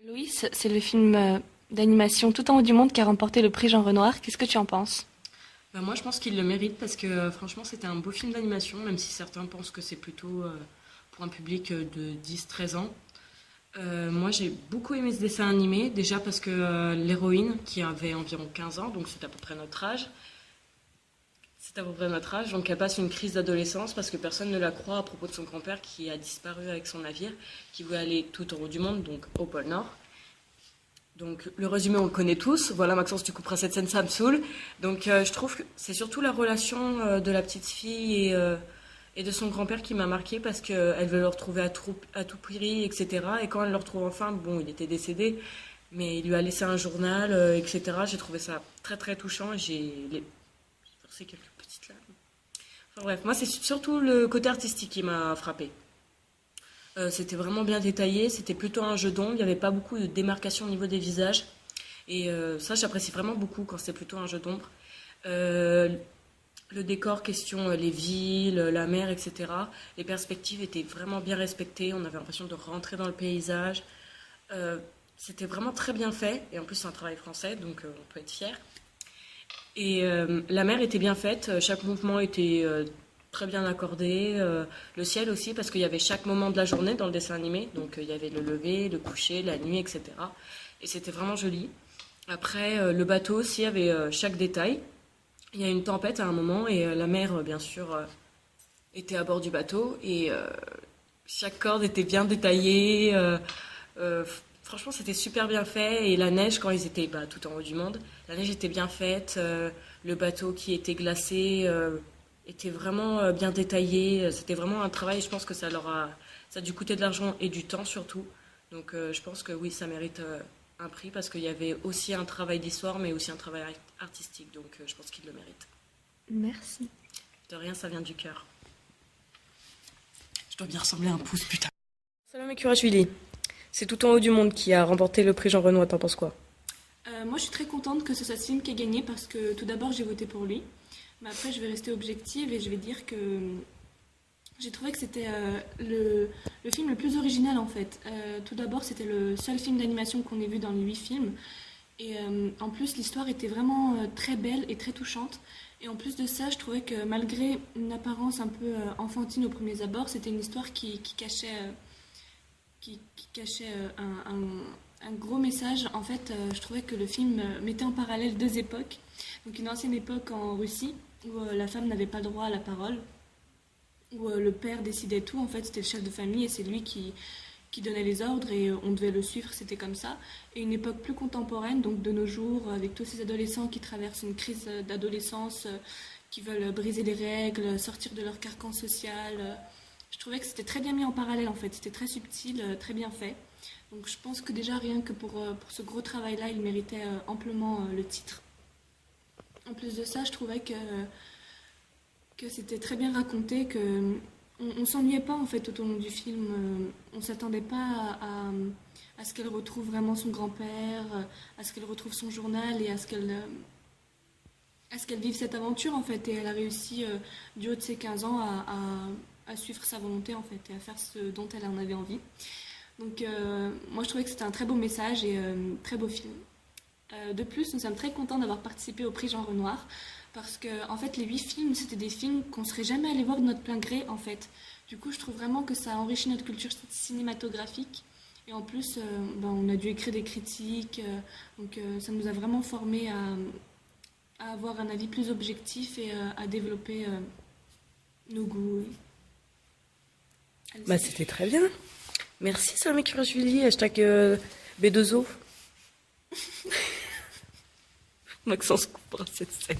Louis, c'est le film d'animation tout en haut du monde qui a remporté le prix Jean Renoir. Qu'est-ce que tu en penses? Moi, je pense qu'il le mérite parce que franchement, c'était un beau film d'animation, même si certains pensent que c'est plutôt pour un public de 10-13 ans. Moi, j'ai beaucoup aimé ce dessin animé, déjà parce que l'héroïne, qui avait environ 15 ans, donc c'est à peu près notre âge, donc elle passe une crise d'adolescence parce que personne ne la croit à propos de son grand-père qui a disparu avec son navire, qui voulait aller tout en haut du monde, donc au pôle Nord. Donc le résumé, on le connaît tous. Voilà, Maxence, tu couperas cette scène, ça me saoule. Donc je trouve que c'est surtout la relation de la petite fille et de son grand-père qui m'a marqué parce qu'elle veut le retrouver à tout prix, etc. Et quand elle le retrouve enfin, bon, il était décédé, mais il lui a laissé un journal, etc. J'ai trouvé ça très très touchant et j'ai versé quelques petites larmes. Enfin bref, moi c'est surtout le côté artistique qui m'a frappé. C'était vraiment bien détaillé, c'était plutôt un jeu d'ombre, il n'y avait pas beaucoup de démarcation au niveau des visages. Et ça, j'apprécie vraiment beaucoup quand c'est plutôt un jeu d'ombre. Euh, le décor, question les villes, la mer, etc. Les perspectives étaient vraiment bien respectées, on avait l'impression de rentrer dans le paysage. Euh, C'était vraiment très bien fait, et en plus c'est un travail français, donc on peut être fier. Et la mer était bien faite, chaque mouvement était très bien accordé. Le ciel aussi, parce qu'il y avait chaque moment de la journée dans le dessin animé. Donc il y avait le lever, le coucher, la nuit, etc. Et c'était vraiment joli. Après, le bateau aussi avait chaque détail. Il y a une tempête à un moment et la mer, bien sûr, était à bord du bateau. Et chaque corde était bien détaillée. Euh, Franchement, c'était super bien fait. Et la neige, quand ils étaient tout en haut du monde, la neige était bien faite. Le bateau qui était glacé était vraiment bien détaillé. C'était vraiment un travail. Je pense que ça a dû coûter de l'argent et du temps surtout. Donc, je pense que oui, ça mérite un prix parce qu'il y avait aussi un travail d'histoire, mais aussi un travail artistique. Donc, je pense qu'il le mérite. Merci. De rien, ça vient du cœur. Je dois bien ressembler à un pouce, putain. Salomé Kurashvili. C'est tout en haut du monde qui a remporté le prix Jean Renoir, t'en penses quoi? Moi, je suis très contente que ce soit ce film qui ait gagné parce que tout d'abord, j'ai voté pour lui. Mais après, je vais rester objective et je vais dire que j'ai trouvé que c'était le film le plus original en fait. Tout d'abord, c'était le seul film d'animation qu'on ait vu dans les 8 films. Et en plus, l'histoire était vraiment très belle et très touchante. Et en plus de ça, je trouvais que malgré une apparence un peu enfantine au premier abord, c'était une histoire qui cachait un gros message. En fait, je trouvais que le film mettait en parallèle deux époques. Donc une ancienne époque en Russie, où la femme n'avait pas le droit à la parole, où le père décidait tout. En fait, c'était le chef de famille et c'est lui qui donnait les ordres et on devait le suivre, c'était comme ça. Et une époque plus contemporaine, donc de nos jours, avec tous ces adolescents qui traversent une crise d'adolescence, qui veulent briser les règles, sortir de leur carcan social. Je trouvais que c'était très bien mis en parallèle en fait, c'était très subtil, très bien fait. Donc je pense que déjà rien que pour ce gros travail-là, il méritait amplement le titre. En plus de ça, je trouvais que c'était très bien raconté, que on s'ennuyait pas en fait tout au long du film. On s'attendait pas à ce qu'elle retrouve vraiment son grand-père, à ce qu'elle retrouve son journal et à ce qu'elle vive cette aventure en fait. Et elle a réussi du haut de ses 15 ans à suivre sa volonté en fait et à faire ce dont elle en avait envie. Donc moi je trouvais que c'était un très beau message et très beau film. De plus, nous sommes très contents d'avoir participé au prix Jean Renoir parce que en fait les 8 films c'était des films qu'on serait jamais allé voir de notre plein gré en fait. Du coup, je trouve vraiment que ça a enrichi notre culture cinématographique et en plus, on a dû écrire des critiques, donc ça nous a vraiment formé à avoir un avis plus objectif et à développer nos goûts. C'était très bien. Merci Salomé Kurashvili, hashtag B2O. Maxence coupera cette scène.